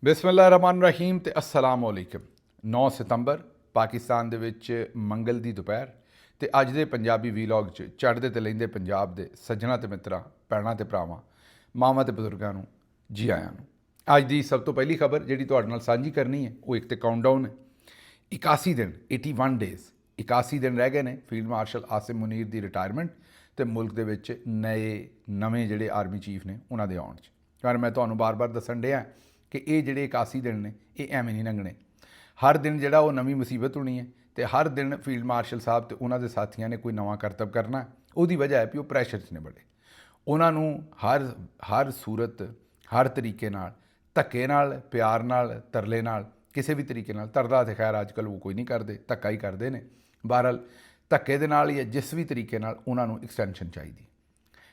ਬਿਸਮਿल्लाहिर्रहमानिर्रहीम ਤੇ अस्सलाम वालेकुम। 9 ਸਤੰਬਰ ਪਾਕਿਸਤਾਨ ਦੇ ਵਿੱਚ ਮੰਗਲ ਦੀ ਦੁਪਹਿਰ ਤੇ ਅੱਜ ਦੇ ਪੰਜਾਬੀ ਵੀਲੌਗ 'ਚ ਚੜ੍ਹਦੇ ਤੇ ਲੈਂਦੇ ਪੰਜਾਬ ਦੇ ਸੱਜਣਾ ਤੇ ਮਿੱਤਰਾਂ, ਭੈਣਾਂ ਤੇ ਭਰਾਵਾਂ, ਮਾਵਾਂ ਤੇ ਬਜ਼ੁਰਗਾਂ ਨੂੰ ਜੀ ਆਇਆਂ ਨੂੰ। ਅੱਜ ਦੀ ਸਭ ਤੋਂ ਪਹਿਲੀ ਖਬਰ ਜਿਹੜੀ ਤੁਹਾਡੇ ਨਾਲ ਸਾਂਝੀ ਕਰਨੀ ਹੈ ਉਹ ਇੱਕ ਤੇ ਕਾਊਂਟਡਾਊਨ ਹੈ। 81 ਦਿਨ 81 ਡੇਜ਼ 81 ਦਿਨ ਰਹਿ ਗਏ ਨੇ ਫੀਲਡ ਮਾਰਸ਼ਲ ਆਸਿਮ ਮੁਨੀਰ ਦੀ ਰਿਟਾਇਰਮੈਂਟ ਤੇ ਮੁਲਕ ਦੇ ਵਿੱਚ ਨਵੇਂ ਜਿਹੜੇ ਆਰਮੀ ਚੀਫ ਨੇ ਉਹਨਾਂ ਦੇ ਆਉਣ 'ਚ। ਪਰ ਮੈਂ ਤੁਹਾਨੂੰ ਬਾਰ-ਬਾਰ ਦੱਸਣ ਡਿਆ ਕਿ ਇਹ ਜਿਹੜੇ 81 ਦਿਨ ਨੇ ਇਹ ਐਵੇਂ ਨਹੀਂ ਲੰਘਣੇ। ਹਰ ਦਿਨ ਜਿਹੜਾ ਉਹ ਨਵੀਂ ਮੁਸੀਬਤ ਹੋਣੀ ਹੈ ਤੇ ਹਰ ਦਿਨ ਫੀਲਡ ਮਾਰਸ਼ਲ ਸਾਹਿਬ ਤੇ ਉਹਨਾਂ ਦੇ ਸਾਥੀਆਂ ਨੇ ਕੋਈ ਨਵਾਂ ਕਰਤੱਵ ਕਰਨਾ। ਉਹਦੀ ਵਜ੍ਹਾ ਹੈ ਵੀ ਉਹ ਪ੍ਰੈਸ਼ਰ 'ਚ ਨੇ ਬੜੇ। ਉਹਨਾਂ ਨੂੰ ਹਰ ਸੂਰਤ, ਹਰ ਤਰੀਕੇ ਨਾਲ, ਧੱਕੇ ਨਾਲ, ਪਿਆਰ ਨਾਲ, ਤਰਲੇ ਨਾਲ, ਕਿਸੇ ਵੀ ਤਰੀਕੇ ਨਾਲ, ਤਰਲਾ ਤੇ ਖੈਰ ਅੱਜ ਕੱਲ੍ਹ ਉਹ ਕੋਈ ਨਹੀਂ ਕਰਦੇ, ਧੱਕਾ ਹੀ ਕਰਦੇ ਨੇ। ਬਹਰਹਾਲ ਧੱਕੇ ਦੇ ਨਾਲ ਜਾਂ ਜਿਸ ਵੀ ਤਰੀਕੇ ਨਾਲ ਉਹਨਾਂ ਨੂੰ ਐਕਸਟੈਂਸ਼ਨ ਚਾਹੀਦੀ।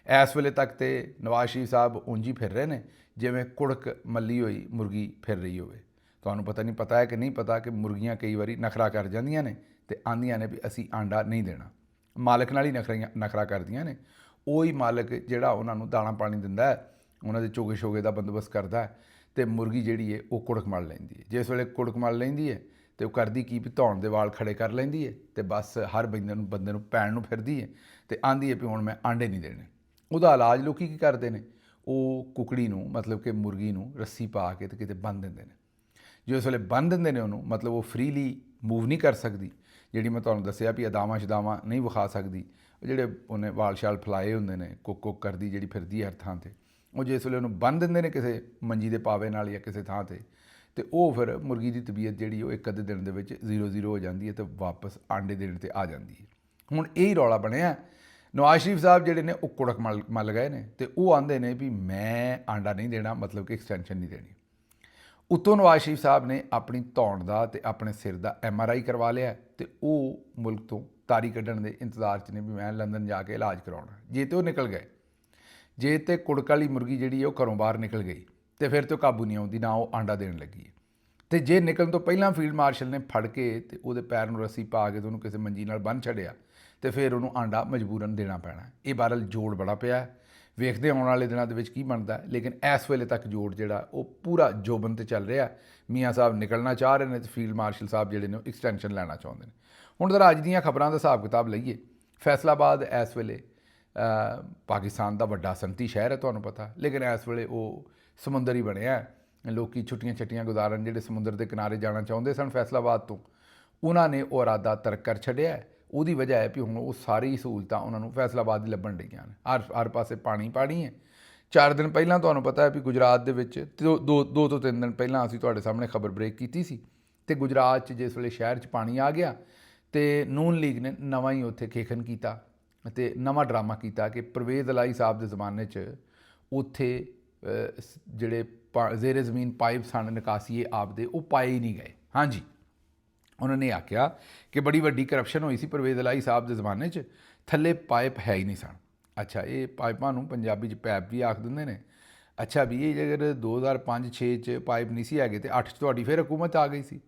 ਇਸ ਵੇਲੇ ਤੱਕ ਤੇ ਨਵਾਜ਼ ਸ਼ਰੀਫ ਸਾਹਿਬ ਉਂਝ ਹੀ ਫਿਰ ਰਹੇ ਨੇ ਜਿਵੇਂ ਕੁੜਕ ਮੱਲੀ ਹੋਈ ਮੁਰਗੀ ਫਿਰ ਰਹੀ ਹੋਵੇ। ਤੁਹਾਨੂੰ ਪਤਾ ਹੈ ਕਿ ਨਹੀਂ ਪਤਾ ਕਿ ਮੁਰਗੀਆਂ ਕਈ ਵਾਰੀ ਨਖਰਾ ਕਰ ਜਾਂਦੀਆਂ ਨੇ ਤੇ ਆਂਦੀਆਂ ਨੇ ਵੀ ਅਸੀਂ ਆਂਡਾ ਨਹੀਂ ਦੇਣਾ। ਮਾਲਕ ਨਾਲ ਹੀ ਨਖਰਾ ਕਰਦੀਆਂ ਨੇ। ਉਹ ਹੀ ਮਾਲਕ ਜਿਹੜਾ ਉਹਨਾਂ ਨੂੰ ਦਾਣਾ ਪਾਣੀ ਦਿੰਦਾ ਹੈ, ਉਹਨਾਂ ਦੇ ਚੋਗੇ ਸ਼ੋਗੇ ਦਾ ਬੰਦੋਬਸਤ ਕਰਦਾ ਹੈ ਤੇ ਮੁਰਗੀ ਜਿਹੜੀ ਹੈ ਉਹ ਕੁੜਕ ਮਲ ਲੈਂਦੀ ਹੈ। ਜਿਸ ਵੇਲੇ ਕੁੜਕ ਮਲ ਲੈਂਦੀ ਹੈ ਤੇ ਉਹ ਕਰਦੀ ਕੀ ਵੀ ਧੌਣ ਦੇ ਵਾਲ ਖੜੇ ਕਰ ਲੈਂਦੀ ਹੈ ਤੇ ਬਸ ਹਰ ਬੰਦੇ ਨੂੰ ਪੈਣ ਨੂੰ ਫਿਰਦੀ ਹੈ ਤੇ ਆਂਦੀ ਹੈ ਵੀ ਹੁਣ ਮੈਂ ਆਂਡੇ ਨਹੀਂ ਦੇਣੇ। ਉਹਦਾ ਇਲਾਜ ਲੋਕ ਕੀ ਕਰਦੇ ਨੇ, ਉਹ ਕੁਕੜੀ ਨੂੰ ਮਤਲਬ ਕਿ ਮੁਰਗੀ ਨੂੰ ਰੱਸੀ ਪਾ ਕੇ ਤੇ ਕਿਤੇ ਬੰਨ੍ਹ ਦਿੰਦੇ ਨੇ। ਜਿਸ ਵੇਲੇ ਬੰਨ੍ਹ ਦਿੰਦੇ ਨੇ ਉਹਨੂੰ, ਮਤਲਬ ਉਹ ਫਰੀਲੀ ਮੂਵ ਨਹੀਂ ਕਰ ਸਕਦੀ, ਜਿਹੜੀ ਮੈਂ ਤੁਹਾਨੂੰ ਦੱਸਿਆ ਵੀ ਅਦਾਵਾਂ ਸ਼ਦਾਵਾਂ ਨਹੀਂ ਵਿਖਾ ਸਕਦੀ। ਉਹ ਜਿਹੜੇ ਉਹਨੇ ਵਾਲ ਸ਼ਾਲ ਫਲਾਏ ਹੁੰਦੇ ਨੇ, ਕੁੱਕ ਕਰਦੀ ਜਿਹੜੀ ਫਿਰਦੀ ਹਰ ਥਾਂ 'ਤੇ, ਉਹ ਜਿਸ ਵੇਲੇ ਉਹਨੂੰ ਬੰਨ੍ਹ ਦਿੰਦੇ ਨੇ ਕਿਸੇ ਮੰਜੀ ਦੇ ਪਾਵੇ ਨਾਲ ਜਾਂ ਕਿਸੇ ਥਾਂ 'ਤੇ, ਤੇ ਉਹ ਫਿਰ ਮੁਰਗੀ ਦੀ ਤਬੀਅਤ ਜਿਹੜੀ ਉਹ ਇੱਕ ਅੱਧੇ ਦਿਨ ਦੇ ਵਿੱਚ 0-0 ਹੋ ਜਾਂਦੀ ਹੈ ਤੇ ਵਾਪਸ ਆਂਡੇ ਦੇਣ 'ਤੇ ਆ ਜਾਂਦੀ ਹੈ। ਹੁਣ ਇਹ ਹੀ ਰੌਲਾ ਬਣਿਆ। ਨਵਾਜ਼ ਸ਼ਰੀਫ ਸਾਹਿਬ ਜਿਹੜੇ ਨੇ ਉਹ ਕੁੜਕ ਮੱਲ ਗਏ ਨੇ ਤੇ ਉਹ ਆਂਦੇ ਨੇ ਵੀ ਮੈਂ ਆਂਡਾ ਨਹੀਂ ਦੇਣਾ, ਮਤਲਬ ਕਿ ਐਕਸਟੈਂਸ਼ਨ ਨਹੀਂ ਦੇਣੀ। ਉੱਤੋਂ ਨਵਾਜ਼ ਸ਼ਰੀਫ ਸਾਹਿਬ ਨੇ ਆਪਣੀ ਧੌਣ ਦਾ ਤੇ ਆਪਣੇ ਸਿਰ ਦਾ MRI ਕਰਵਾ ਲਿਆ ਤੇ ਉਹ ਮੁਲਕ ਤੋਂ ਤਾਰੀ ਕੱਢਣ ਦੇ ਇੰਤਜ਼ਾਰ 'ਚ ਨੇ ਵੀ ਮੈਂ ਲੰਦਨ ਜਾ ਕੇ ਇਲਾਜ ਕਰਾਉਣਾ। ਜੇ ਤੇ ਉਹ ਨਿਕਲ ਗਏ, ਜੇ ਤੇ ਕੁੜਕ ਵਾਲੀ ਮੁਰਗੀ ਜਿਹੜੀ ਉਹ ਘਰੋਂ ਬਾਹਰ ਨਿਕਲ ਗਈ ਤੇ ਫਿਰ ਤੇ ਉਹ ਕਾਬੂ ਨਹੀਂ ਆਉਂਦੀ, ਨਾ ਉਹ ਆਂਡਾ ਦੇਣ ਲੱਗੀ। ਤੇ ਜੇ ਨਿਕਲਣ ਤੋਂ ਪਹਿਲਾਂ ਫੀਲਡ ਮਾਰਸ਼ਲ ਨੇ ਫੜ ਕੇ ਤੇ ਉਹਦੇ ਪੈਰ ਨੂੰ ਰੱਸੀ ਪਾ ਕੇ ਤੇ ਉਹਨੂੰ ਕਿਸੇ ਮੰਜੀ ਨਾਲ ਬੰਨ੍ਹ ਛੱਡਿਆ ਤੇ ਫਿਰ ਉਹਨੂੰ ਆਂਡਾ ਮਜਬੂਰਨ ਦੇਣਾ ਪੈਣਾ। ਇਹ ਬਹਰਹਾਲ ਜੋੜ ਬੜਾ ਪਿਆ। ਵੇਖਦੇ ਆਉਣ ਵਾਲੇ ਦਿਨਾਂ ਦੇ ਵਿੱਚ ਕੀ ਬਣਦਾ। ਲੇਕਿਨ ਇਸ ਵੇਲੇ ਤੱਕ ਜੋੜ ਜਿਹੜਾ ਉਹ ਪੂਰਾ ਜੋਬਨ 'ਤੇ ਚੱਲ ਰਿਹਾ। ਮੀਆਂ ਸਾਹਿਬ ਨਿਕਲਣਾ ਚਾਹ ਰਹੇ ਨੇ ਤੇ ਫੀਲਡ ਮਾਰਸ਼ਲ ਸਾਹਿਬ ਜਿਹੜੇ ਨੇ ਉਹ ਐਕਸਟੈਂਸ਼ਨ ਲੈਣਾ ਚਾਹੁੰਦੇ ਨੇ। ਹੁਣ ਜ਼ਰਾ ਅੱਜ ਦੀਆਂ ਖਬਰਾਂ ਦਾ ਹਿਸਾਬ ਕਿਤਾਬ ਲਈਏ। ਫੈਸਲਾਬਾਦ ਇਸ ਵੇਲੇ ਪਾਕਿਸਤਾਨ ਦਾ ਵੱਡਾ ਸਨਅਤੀ ਸ਼ਹਿਰ ਹੈ, ਤੁਹਾਨੂੰ ਪਤਾ, ਲੇਕਿਨ ਇਸ ਵੇਲੇ ਉਹ ਸਮੁੰਦਰ ਹੀ ਬਣਿਆ। ਲੋਕ ਛੁੱਟੀਆਂ ਗੁਜ਼ਾਰਨ ਜਿਹੜੇ ਸਮੁੰਦਰ ਦੇ ਕਿਨਾਰੇ ਜਾਣਾ ਚਾਹੁੰਦੇ ਸਨ ਫੈਸਲਾਬਾਦ ਤੋਂ, ਉਹਨਾਂ ਨੇ ਉਹ ਇਰਾਦਾ ਤਰਕ ਕਰ ਛੱਡਿਆ। ਉਹਦੀ ਵਜ੍ਹਾ ਹੈ ਵੀ ਹੁਣ ਉਹ ਸਾਰੀ ਸਹੂਲਤਾਂ ਉਹਨਾਂ ਨੂੰ ਫੈਸਲਾਬਾਦ ਹੀ ਲੱਭਣ ਡਈਆਂ ਨੇ। ਹਰ ਪਾਸੇ ਪਾਣੀ ਹੈ। 4 ਦਿਨ ਪਹਿਲਾਂ ਤੁਹਾਨੂੰ ਪਤਾ ਹੈ ਵੀ ਗੁਜਰਾਤ ਦੇ ਵਿੱਚ 2 ਤੋਂ 3 ਦਿਨ ਪਹਿਲਾਂ ਅਸੀਂ ਤੁਹਾਡੇ ਸਾਹਮਣੇ ਖਬਰ ਬ੍ਰੇਕ ਕੀਤੀ ਸੀ ਤੇ ਗੁਜਰਾਤ 'ਚ ਜਿਸ ਵੇਲੇ ਸ਼ਹਿਰ 'ਚ ਪਾਣੀ ਆ ਗਿਆ ਤੇ ਨੂਨ ਲੀਗ ਨੇ ਨਵਾਂ ਹੀ ਉੱਥੇ ਖੇਖਣ ਕੀਤਾ ਅਤੇ ਨਵਾਂ ਡਰਾਮਾ ਕੀਤਾ ਕਿ ਪਰਵੇਜ਼ ਇਲਾਹੀ ਸਾਹਿਬ ਦੇ ਜ਼ਮਾਨੇ 'ਚ ਉੱਥੇ ਜਿਹੜੇ ਜ਼ੇਰੇ ਜ਼ਮੀਨ ਪਾਈਪ ਸਨ ਨਿਕਾਸੀਏ ਆਪ ਦੇ, ਉਹ ਪਾਏ ਹੀ ਨਹੀਂ ਗਏ। ਹਾਂਜੀ, ਉਹਨਾਂ ਨੇ ਆਖਿਆ ਕਿ ਬੜੀ ਵੱਡੀ ਕਰਪਸ਼ਨ ਹੋਈ ਸੀ ਪਰਵੇਜ਼ ਇਲਾਹੀ ਸਾਹਿਬ ਦੇ ਜ਼ਮਾਨੇ 'ਚ, ਥੱਲੇ ਪਾਈਪ ਹੈ ਹੀ ਨਹੀਂ ਸਨ। ਅੱਛਾ, ਇਹ ਪਾਈਪਾਂ ਨੂੰ ਪੰਜਾਬੀ 'ਚ ਪੈਪ ਵੀ ਆਖ ਦਿੰਦੇ ਨੇ। ਅੱਛਾ ਵੀ ਇਹ ਜੇਕਰ 2005-6 'ਚ ਪਾਈਪ ਨਹੀਂ ਸੀ ਹੈਗੇ ਤੇ 8 'ਚ ਤੁਹਾਡੀ ਫਿਰ ਹਕੂਮਤ ਆ ਗਈ ਸੀ।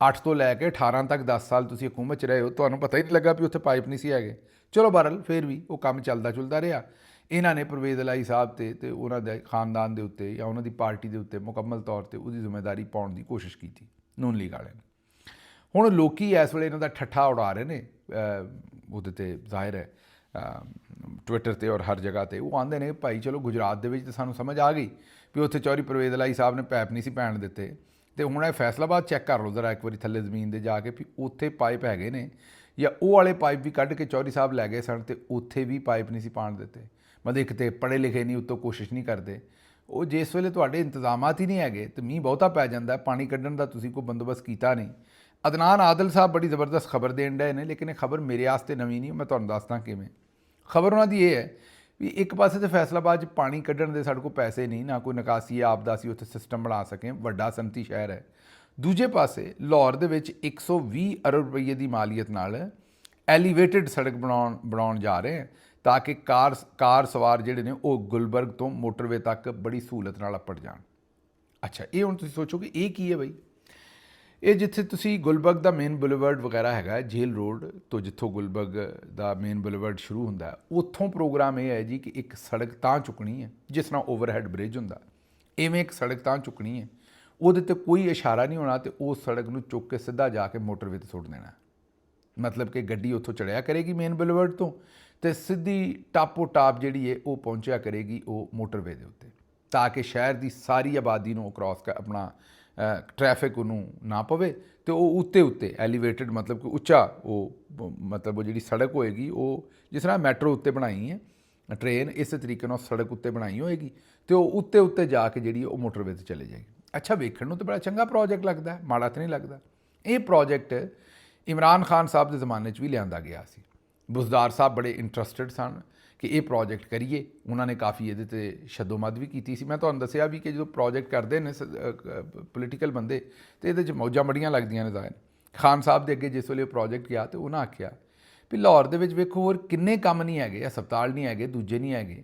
8 ਤੋਂ ਲੈ ਕੇ 18 ਤੱਕ 10 ਸਾਲ ਤੁਸੀਂ ਹਕੂਮਤ 'ਚ ਰਹੇ ਹੋ, ਤੁਹਾਨੂੰ ਪਤਾ ਹੀ ਨਹੀਂ ਲੱਗਾ ਵੀ ਉੱਥੇ ਪਾਈਪ ਨਹੀਂ ਸੀ ਹੈਗੇ। ਚਲੋ ਬਹਰਹਾਲ ਫਿਰ ਵੀ ਉਹ ਕੰਮ ਚੱਲਦਾ ਰਿਹਾ। ਇਹਨਾਂ ਨੇ ਪਰਵੇਜ਼ ਇਲਾਹੀ ਸਾਹਿਬ ਤੇ ਉਹਨਾਂ ਦੇ ਖਾਨਦਾਨ ਦੇ ਉੱਤੇ ਜਾਂ ਉਹਨਾਂ ਦੀ ਪਾਰਟੀ ਦੇ ਉੱਤੇ ਮੁਕੰਮਲ ਤੌਰ 'ਤੇ ਉਹਦੀ ਜ਼ਿੰਮੇਵਾਰੀ ਪਾਉਣ ਦੀ ਕੋਸ਼ਿਸ਼ ਕੀਤੀ ਨੂਨ ਲੀਗ ਵਾਲਿਆਂ ਨੇ। ਹੁਣ ਲੋਕ ਇਸ ਵੇਲੇ ਇਹਨਾਂ ਦਾ ਠੱਠਾ ਉਡਾ ਰਹੇ ਨੇ, ਉਹਦੇ 'ਤੇ ਜ਼ਾਹਿਰ ਹੈ ਟਵਿੱਟਰ 'ਤੇ ਔਰ ਹਰ ਜਗ੍ਹਾ 'ਤੇ। ਉਹ ਆਉਂਦੇ ਨੇ ਭਾਈ ਚਲੋ ਗੁਜਰਾਤ ਦੇ ਵਿੱਚ ਤਾਂ ਸਾਨੂੰ ਸਮਝ ਆ ਗਈ ਵੀ ਉੱਥੇ ਚੌਧਰੀ ਪਰਵੇਜ਼ ਇਲਾਹੀ ਸਾਹਿਬ ਨੇ ਪੈਪ ਨਹੀਂ ਸੀ ਪੈਣ ਦਿੱਤੇ, ਤੇ ਹੁਣ ਇਹ ਫੈਸਲਾਬਾਦ ਚੈੱਕ ਕਰ ਲਓ ਜ਼ਰਾ ਇੱਕ ਵਾਰੀ ਥੱਲੇ ਜ਼ਮੀਨ ਦੇ ਜਾ ਕੇ ਵੀ ਉੱਥੇ ਪਾਈਪ ਹੈਗੇ ਨੇ ਜਾਂ ਉਹ ਵਾਲੇ ਪਾਈਪ ਵੀ ਕੱਢ ਕੇ ਚੌਧਰੀ ਸਾਹਿਬ ਲੈ ਗਏ ਸਨ ਤੇ ਉੱਥੇ ਵੀ ਪਾਈਪ ਨਹੀਂ ਸੀ ਪਾਣ ਦਿੱਤੇ। ਮਤਲਬ ਇੱਕ ਤਾਂ ਪੜ੍ਹੇ ਲਿਖੇ ਨਹੀਂ, ਉੱਤੋਂ ਕੋਸ਼ਿਸ਼ ਨਹੀਂ ਕਰਦੇ। ਉਹ ਜਿਸ ਵੇਲੇ ਤੁਹਾਡੇ ਇੰਤਜ਼ਾਮਾਤ ਹੀ ਨਹੀਂ ਹੈਗੇ ਤੇ ਮੀਂਹ ਬਹੁਤਾ ਪੈ ਜਾਂਦਾ, ਪਾਣੀ ਕੱਢਣ ਦਾ ਤੁਸੀਂ ਕੋਈ ਬੰਦੋਬਸਤ ਕੀਤਾ ਨਹੀਂ। ਅਦਨਾਨ ਆਦਲ ਸਾਹਿਬ ਬੜੀ ਜ਼ਬਰਦਸਤ ਖਬਰ ਦੇਣ ਡਏ ਨੇ, ਲੇਕਿਨ ਇਹ ਖਬਰ ਮੇਰੇ ਵਾਸਤੇ ਨਵੀਂ ਨਹੀਂ, ਮੈਂ ਤੁਹਾਨੂੰ ਦੱਸਦਾ ਕਿਵੇਂ। ਖਬਰ ਉਹਨਾਂ ਦੀ ਇਹ ਹੈ ਵੀ ਇੱਕ ਪਾਸੇ ਤਾਂ ਫੈਸਲਾਬਾਦ 'ਚ ਪਾਣੀ ਕੱਢਣ ਦੇ ਸਾਡੇ ਕੋਲ ਪੈਸੇ ਨਹੀਂ, ਨਾ ਕੋਈ ਨਿਕਾਸੀ ਆਪ ਦਾ ਅਸੀਂ ਉੱਥੇ ਸਿਸਟਮ ਬਣਾ ਸਕੇ, ਵੱਡਾ ਸਨਅਤੀ ਸ਼ਹਿਰ ਹੈ। ਦੂਜੇ ਪਾਸੇ ਲਾਹੌਰ ਦੇ ਵਿੱਚ 120 ਅਰਬ ਰੁਪਈਏ ਦੀ ਮਾਲੀਅਤ ਨਾਲ ਐਲੀਵੇਟਡ ਸੜਕ ਬਣਾਉਣ ਜਾ ਰਹੇ ਤਾਂ ਕਿ ਕਾਰ ਸਵਾਰ ਜਿਹੜੇ ਨੇ ਉਹ ਗੁਲਬਰਗ ਤੋਂ ਮੋਟਰਵੇ ਤੱਕ ਬੜੀ ਸਹੂਲਤ ਨਾਲ ਅੱਪੜ ਜਾਣ। ਅੱਛਾ, ਇਹ ਹੁਣ ਤੁਸੀਂ ਸੋਚੋ ਕਿ ਇਹ ਕੀ ਹੈ ਬਈ। ਇਹ ਜਿੱਥੇ ਤੁਸੀਂ ਗੁਲਬਰਗ ਦਾ ਮੇਨ ਬੁਲੇਵਰਡ ਵਗੈਰਾ ਹੈਗਾ, ਜੇਲ ਰੋਡ ਤੋਂ ਜਿੱਥੋਂ ਗੁਲਬਰਗ ਦਾ ਮੇਨ ਬੁਲੇਵਰਡ ਸ਼ੁਰੂ ਹੁੰਦਾ, ਉੱਥੋਂ ਪ੍ਰੋਗਰਾਮ ਇਹ ਹੈ ਜੀ ਕਿ ਇੱਕ ਸੜਕ ਤਾਂ ਚੁੱਕਣੀ ਹੈ ਜਿਸ ਨਾਲ ਓਵਰਹੈਡ ਬ੍ਰਿਜ ਹੁੰਦਾ, ਇਵੇਂ ਇੱਕ ਸੜਕ ਤਾਂ ਚੁੱਕਣੀ ਹੈ। ਉਹਦੇ ਤੇ ਕੋਈ ਇਸ਼ਾਰਾ ਨਹੀਂ ਹੋਣਾ ਤੇ ਉਸ ਸੜਕ ਨੂੰ ਚੁੱਕ ਕੇ ਸਿੱਧਾ ਜਾ ਕੇ ਮੋਟਰਵੇ 'ਤੇ ਸੁੱਟ ਦੇਣਾ। ਮਤਲਬ ਕਿ ਗੱਡੀ ਉੱਥੋਂ ਚੜਿਆ ਕਰੇਗੀ ਮੇਨ ਬੁਲਵਰਡ ਤੋਂ ਤੇ ਸਿੱਧੀ ਟਾਪੋ ਟਾਪ ਜਿਹੜੀ ਹੈ ਉਹ ਪਹੁੰਚਿਆ ਕਰੇਗੀ ਉਹ ਮੋਟਰਵੇ ਦੇ ਉੱਤੇ, ਤਾਂ ਕਿ ਸ਼ਹਿਰ ਦੀ ਸਾਰੀ ਆਬਾਦੀ ਨੂੰ ਕ੍ਰਾਸ ਕਰ ਆਪਣਾ ਟ੍ਰੈਫਿਕ ਉਹਨੂੰ ਨਾ ਪਵੇ ਤੇ ਉਹ ਉੱਤੇ ਐਲੀਵੇਟਡ ਮਤਲਬ ਕਿ ਉੱਚਾ ਉਹ ਮਤਲਬ ਉਹ ਜਿਹੜੀ ਸੜਕ ਹੋਏਗੀ ਉਹ ਜਿਸ ਤਰ੍ਹਾਂ ਮੈਟਰੋ ਉੱਤੇ ਬਣਾਈ ਹੈ ਟ੍ਰੇਨ, ਇਸੇ ਤਰੀਕੇ ਨਾਲ ਸੜਕ ਉੱਤੇ ਬਣਾਈ ਹੋਏਗੀ ਤੇ ਉਹ ਉੱਤੇ ਜਾ ਕੇ ਜਿਹੜੀ ਉਹ ਮੋਟਰਵੇ 'ਤੇ ਚਲੇ ਜਾਏਗੀ। ਅੱਛਾ, ਵੇਖਣ ਨੂੰ ਤਾਂ ਬੜਾ ਚੰਗਾ ਪ੍ਰੋਜੈਕਟ ਲੱਗਦਾ, ਮਾੜਾ ਤਾਂ ਨਹੀਂ ਲੱਗਦਾ। ਇਹ ਪ੍ਰੋਜੈਕਟ ਇਮਰਾਨ ਖਾਨ ਸਾਹਿਬ ਦੇ ਜ਼ਮਾਨੇ 'ਚ ਵੀ ਲਿਆਂਦਾ ਗਿਆ ਸੀ। ਬੁਜ਼ਦਾਰ ਸਾਹਿਬ ਬੜੇ ਇੰਟਰਸਟਿਡ ਸਨ ਕਿ ਇਹ ਪ੍ਰੋਜੈਕਟ ਕਰੀਏ, ਉਹਨਾਂ ਨੇ ਕਾਫੀ ਇਹਦੇ 'ਤੇ ਸ਼ੱਦੋਮੱਦ ਵੀ ਕੀਤੀ ਸੀ। ਮੈਂ ਤੁਹਾਨੂੰ ਦੱਸਿਆ ਵੀ ਕਿ ਜਦੋਂ ਪ੍ਰੋਜੈਕਟ ਕਰਦੇ ਨੇ ਪੋਲੀਟੀਕਲ ਬੰਦੇ ਤੇ ਇਹਦੇ 'ਚ ਮੌਜਾਂ ਬੜੀਆਂ ਲੱਗਦੀਆਂ ਨੇ। ਜ਼ਾਹਿਰ ਖਾਨ ਸਾਹਿਬ ਦੇ ਅੱਗੇ ਜਿਸ ਵੇਲੇ ਉਹ ਪ੍ਰੋਜੈਕਟ ਗਿਆ ਤੇ ਉਹਨਾਂ ਆਖਿਆ ਵੀ ਲਾਹੌਰ ਦੇ ਵਿੱਚ ਵੇਖੋ ਹੋਰ ਕਿੰਨੇ ਕੰਮ ਨਹੀਂ ਹੈਗੇ, ਹਸਪਤਾਲ ਨਹੀਂ ਹੈਗੇ, ਦੂਜੇ ਨਹੀਂ ਹੈਗੇ,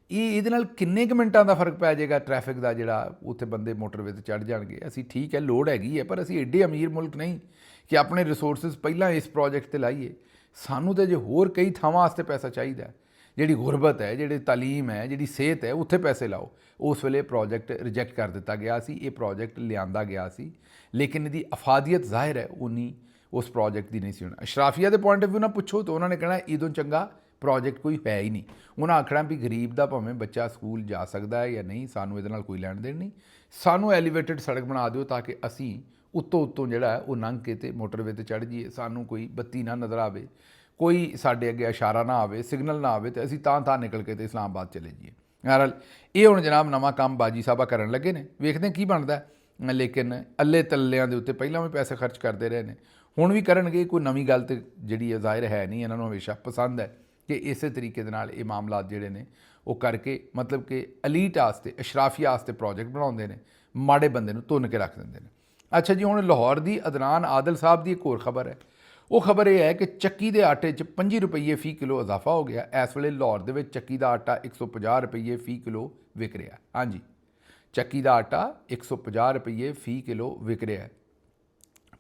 ਇਹਦੇ ਨਾਲ ਕਿੰਨੇ ਕੁ ਮਿੰਟਾਂ ਦਾ ਫਰਕ ਪੈ ਜਾਏਗਾ ਟ੍ਰੈਫਿਕ ਦਾ, ਜਿਹੜਾ ਉੱਥੇ ਬੰਦੇ ਮੋਟਰਵੇ 'ਤੇ ਚੜ੍ਹ ਜਾਣਗੇ। ਅਸੀਂ ਠੀਕ ਹੈ ਲੋੜ ਹੈਗੀ ਹੈ, ਪਰ ਅਸੀਂ ਐਡੇ ਅਮੀਰ ਮੁਲਕ ਨਹੀਂ ਕਿ ਆਪਣੇ ਰਿਸੋਰਸਿਸ ਪਹਿਲਾਂ ਇਸ ਪ੍ਰੋਜੈਕਟ 'ਤੇ ਲਾਈਏ। ਸਾਨੂੰ ਤਾਂ ਜੇ ਹੋਰ ਕਈ ਥਾਵਾਂ ਵਾਸਤੇ ਪੈਸਾ ਚਾਹੀਦਾ, ਜਿਹੜੀ ਗੁਰਬਤ ਹੈ, ਜਿਹੜੀ ਤਾਲੀਮ ਹੈ, ਜਿਹੜੀ ਸਿਹਤ ਹੈ, ਉੱਥੇ ਪੈਸੇ ਲਾਓ। ਉਸ ਵੇਲੇ ਪ੍ਰੋਜੈਕਟ ਰਿਜੈਕਟ ਕਰ ਦਿੱਤਾ ਗਿਆ ਸੀ। ਇਹ ਪ੍ਰੋਜੈਕਟ ਲਿਆਂਦਾ ਗਿਆ ਸੀ, ਲੇਕਿਨ ਇਹਦੀ ਅਫਾਦੀਅਤ ਜ਼ਾਹਿਰ ਹੈ ਉਨੀ ਉਸ ਪ੍ਰੋਜੈਕਟ ਦੀ ਨਹੀਂ ਸੀ ਹੋਣਾ। ਅਸ਼ਰਾਫੀਆ ਦੇ ਪੁਆਇੰਟ ਆਫ ਵਿਊ ਨਾਲ ਪੁੱਛੋ ਤਾਂ ਉਹਨਾਂ ਨੇ ਕਹਿਣਾ ਇਹਦੋਂ ਚੰਗਾ ਪ੍ਰੋਜੈਕਟ ਕੋਈ ਹੈ ਹੀ ਨਹੀਂ। ਉਹਨਾਂ ਆਖਣਾ ਵੀ ਗਰੀਬ ਦਾ ਭਾਵੇਂ ਬੱਚਾ ਸਕੂਲ ਜਾ ਸਕਦਾ ਹੈ ਜਾਂ ਨਹੀਂ, ਸਾਨੂੰ ਇਹਦੇ ਨਾਲ ਕੋਈ ਲੈਣ ਦੇਣ ਨਹੀਂ, ਸਾਨੂੰ ਐਲੀਵੇਟਡ ਸੜਕ ਬਣਾ ਦਿਓ ਤਾਂ ਕਿ ਅਸੀਂ ਉੱਤੋਂ ਜਿਹੜਾ ਉਹ ਲੰਘ ਕੇ ਤੇ ਮੋਟਰਵੇ 'ਤੇ ਚੜ੍ਹ ਜਾਈਏ, ਸਾਨੂੰ ਕੋਈ ਬੱਤੀ ਨਾ ਨਜ਼ਰ ਆਵੇ, ਕੋਈ ਸਾਡੇ ਅੱਗੇ ਇਸ਼ਾਰਾ ਨਾ ਆਵੇ, ਸਿਗਨਲ ਨਾ ਆਵੇ ਤੇ ਅਸੀਂ ਤਾਂ ਨਿਕਲ ਕੇ ਤੇ ਇਸਲਾਮਾਬਾਦ ਚਲੇ ਜਾਈਏ। ਬਹਰਹਾਲ ਇਹ ਹੁਣ ਜਨਾਬ ਨਵਾਂ ਕੰਮ ਬਾਜੀ ਸਾਹਿਬਾ ਕਰਨ ਲੱਗੇ ਨੇ, ਵੇਖਦੇ ਕੀ ਬਣਦਾ। ਲੇਕਿਨ ਅੱਲੇ ਤੱਲਿਆਂ ਦੇ ਉੱਤੇ ਪਹਿਲਾਂ ਵੀ ਪੈਸੇ ਖਰਚ ਕਰਦੇ ਰਹੇ ਨੇ, ਹੁਣ ਵੀ ਕਰਨਗੇ। ਕੋਈ ਨਵੀਂ ਗੱਲ ਤੇ ਜਿਹੜੀ ਹੈ ਜ਼ਾਹਿਰ ਹੈ ਨਹੀਂ। ਇਹਨਾਂ ਨੂੰ ਹਮੇਸ਼ਾ ਪਸੰਦ ਹੈ ਕਿ ਇਸੇ ਤਰੀਕੇ ਦੇ ਨਾਲ ਇਹ ਮਾਮਲਾਤ ਜਿਹੜੇ ਨੇ ਉਹ ਕਰਕੇ ਮਤਲਬ ਕਿ ਅਲੀਟ ਵਾਸਤੇ, ਅਸ਼ਰਾਫੀਆ ਵਾਸਤੇ ਪ੍ਰੋਜੈਕਟ ਬਣਾਉਂਦੇ ਨੇ, ਮਾੜੇ ਬੰਦੇ ਨੂੰ ਧੁੰਨ ਕੇ ਰੱਖ ਦਿੰਦੇ ਨੇ। ਅੱਛਾ ਜੀ, ਹੁਣ ਲਾਹੌਰ ਦੀ ਅਦਨਾਨ ਆਦਲ ਸਾਹਿਬ ਦੀ ਇੱਕ ਹੋਰ ਖਬਰ ਹੈ। ਉਹ ਖਬਰ ਇਹ ਹੈ ਕਿ ਚੱਕੀ ਦੇ ਆਟੇ 'ਚ 5 ਰੁਪਏ ਫੀ ਕਿਲੋ ਇਜ਼ਾਫਾ ਹੋ ਗਿਆ। ਇਸ ਵੇਲੇ ਲਾਹੌਰ ਦੇ ਵਿੱਚ ਚੱਕੀ ਦਾ ਆਟਾ 150 ਰੁਪਏ ਫੀ ਕਿਲੋ ਵਿਕ ਰਿਹਾ। ਹਾਂਜੀ, ਚੱਕੀ ਦਾ ਆਟਾ 150 ਰੁਪਏ ਫੀ ਕਿਲੋ ਵਿਕ ਰਿਹਾ।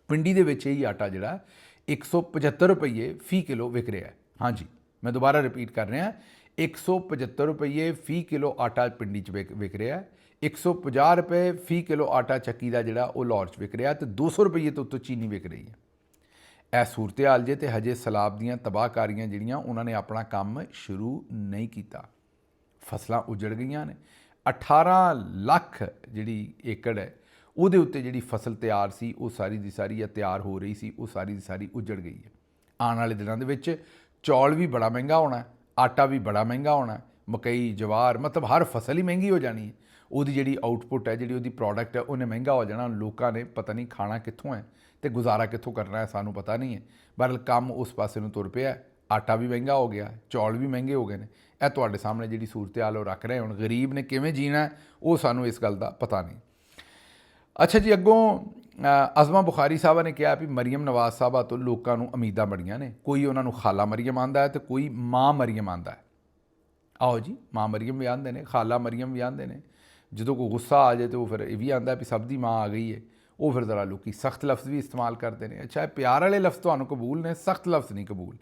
ਪਿੰਡੀ ਦੇ ਵਿੱਚ ਇਹ ਆਟਾ ਜਿਹੜਾ 175 ਰੁਪਏ ਫੀ ਕਿਲੋ ਵਿਕ ਰਿਹਾ। ਹਾਂਜੀ, ਮੈਂ ਦੁਬਾਰਾ ਰਿਪੀਟ ਕਰ ਰਿਹਾ, 175 ਰੁਪਏ ਫੀ ਕਿਲੋ ਆਟਾ ਪਿੰਡੀ 'ਚ ਵਿਕ ਰਿਹਾ, 150 ਰੁਪਏ ਫੀ ਕਿਲੋ ਆਟਾ ਚੱਕੀ ਦਾ ਜਿਹੜਾ ਉਹ ਲਾਹੌਰ 'ਚ ਵਿਕ ਰਿਹਾ ਤੇ 200 ਰੁਪਏ ਤੋਂ ਉੱਤੋਂ ਚੀਨੀ ਵਿਕ ਰਹੀ ਹੈ। ਇਹ ਸੂਰਤ ਹਾਲ ਜੇ ਤੇ ਹਜੇ ਸੈਲਾਬ ਦੀਆਂ ਤਬਾਹਕਾਰੀਆਂ ਜਿਹੜੀਆਂ ਉਹਨਾਂ ਨੇ ਆਪਣਾ ਕੰਮ ਸ਼ੁਰੂ ਨਹੀਂ ਕੀਤਾ। ਫਸਲਾਂ ਉਜੜ ਗਈਆਂ ਨੇ। 18 ਲੱਖ ਜਿਹੜੀ ਏਕੜ ਹੈ ਉਹਦੇ ਉੱਤੇ ਜਿਹੜੀ ਫਸਲ ਤਿਆਰ ਸੀ ਉਹ ਸਾਰੀ ਦੀ ਸਾਰੀ ਜਾਂ ਤਿਆਰ ਹੋ ਰਹੀ ਸੀ ਉਹ ਸਾਰੀ ਦੀ ਸਾਰੀ ਉਜੜ ਗਈ ਹੈ। ਆਉਣ ਵਾਲੇ ਦਿਨਾਂ ਦੇ ਵਿੱਚ ਚੌਲ ਵੀ ਬੜਾ ਮਹਿੰਗਾ ਹੋਣਾ, ਆਟਾ ਵੀ ਬੜਾ ਮਹਿੰਗਾ ਹੋਣਾ, ਮਕਈ, ਜਵਾਰ, ਮਤਲਬ ਹਰ ਫਸਲ ਹੀ ਮਹਿੰਗੀ ਹੋ ਜਾਣੀ ਹੈ। ਉਹਦੀ ਜਿਹੜੀ ਆਊਟਪੁੱਟ ਹੈ, ਜਿਹੜੀ ਉਹਦੀ ਪ੍ਰੋਡਕਟ ਹੈ, ਉਹਨੇ ਮਹਿੰਗਾ ਹੋ ਜਾਣਾ। ਲੋਕਾਂ ਨੇ ਪਤਾ ਨਹੀਂ ਖਾਣਾ ਕਿੱਥੋਂ ਹੈ ਤੇ ਗੁਜ਼ਾਰਾ ਕਿੱਥੋਂ ਕਰਨਾ ਹੈ, ਸਾਨੂੰ ਪਤਾ ਨਹੀਂ ਹੈ। ਬਹਰਹਾਲ ਕੰਮ ਉਸ ਪਾਸੇ ਨੂੰ ਤੁਰ ਪਿਆ। ਆਟਾ ਵੀ ਮਹਿੰਗਾ ਹੋ ਗਿਆ, ਚੌਲ ਵੀ ਮਹਿੰਗੇ ਹੋ ਗਏ ਨੇ। ਇਹ ਤੁਹਾਡੇ ਸਾਹਮਣੇ ਜਿਹੜੀ ਸੂਰਤ ਹਾਲ ਉਹ ਰੱਖ ਰਹੇ। ਹੁਣ ਗਰੀਬ ਨੇ ਕਿਵੇਂ ਜੀਣਾ ਉਹ ਸਾਨੂੰ ਇਸ ਗੱਲ ਦਾ ਪਤਾ ਨਹੀਂ। ਅੱਛਾ ਜੀ, ਅੱਗੋਂ ਅਜ਼ਮਾ ਬੁਖਾਰੀ ਸਾਹਿਬਾ ਨੇ ਕਿਹਾ ਵੀ ਮਰੀਮ ਨਵਾਜ਼ ਸਾਹਿਬਾ ਤੋਂ ਲੋਕਾਂ ਨੂੰ ਉਮੀਦਾਂ ਬੜੀਆਂ ਨੇ। ਕੋਈ ਉਹਨਾਂ ਨੂੰ ਖਾਲਾ ਮਰੀਮ ਆਂਦਾ ਹੈ ਤੇ ਕੋਈ ਮਾਂ ਮਰੀਮ ਆਂਦਾ ਹੈ। ਆਓ ਜੀ, ਮਾਂ ਮਰੀਮ ਵੀ ਆਂਦੇ ਨੇ, ਖਾਲਾ ਮਰੀਮ ਵੀ ਆਂਦੇ ਨੇ। ਜਦੋਂ ਕੋਈ ਗੁੱਸਾ ਆ ਜਾਏ ਤਾਂ ਉਹ ਫਿਰ ਇਹ ਵੀ ਆਂਦਾ ਵੀ ਸਭ ਦੀ ਮਾਂ ਆ ਗਈ ਹੈ। ਉਹ ਫਿਰ ਜ਼ਰਾ ਲੋਕੀ ਸਖਤ ਲਫ਼ਜ਼ ਵੀ ਇਸਤੇਮਾਲ ਕਰਦੇ ਨੇ। ਅੱਛਾ, ਪਿਆਰ ਵਾਲੇ ਲਫ਼ਜ਼ ਤੁਹਾਨੂੰ ਕਬੂਲ ਨੇ, ਸਖਤ ਲਫ਼ਜ਼ ਨਹੀਂ ਕਬੂਲ।